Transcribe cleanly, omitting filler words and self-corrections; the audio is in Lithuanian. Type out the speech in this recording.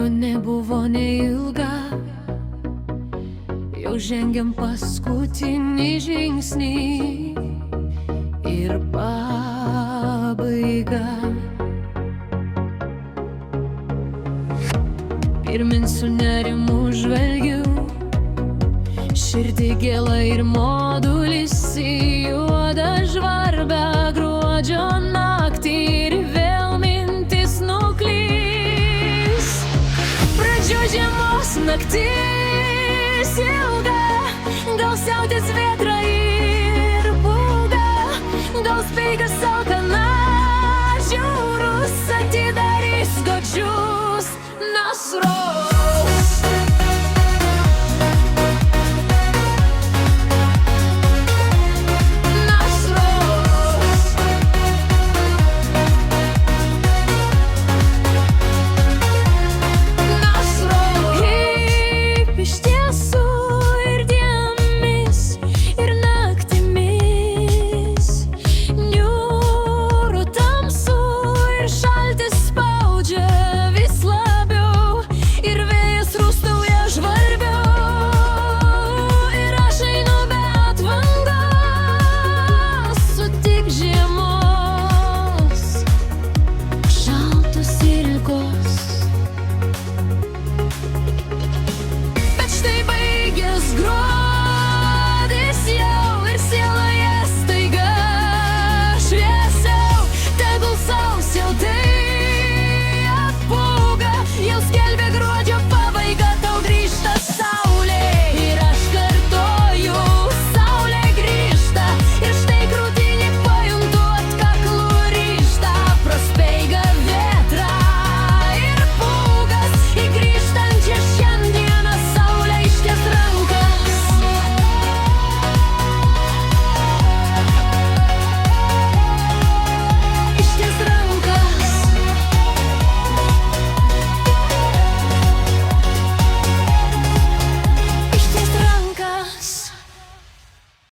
kelionė buvo neilga, jau žengiam paskutinį žingsnį ir pabaigą. Pirmin su nerimu žvelgiu, širdį gėla ir modulis į juodą žvarbę gruodžio naktį ir vėl mintis nuklys. Pradžio žiemos naktis ilga, gal siautės vėtra ir pūga, gal speigas sau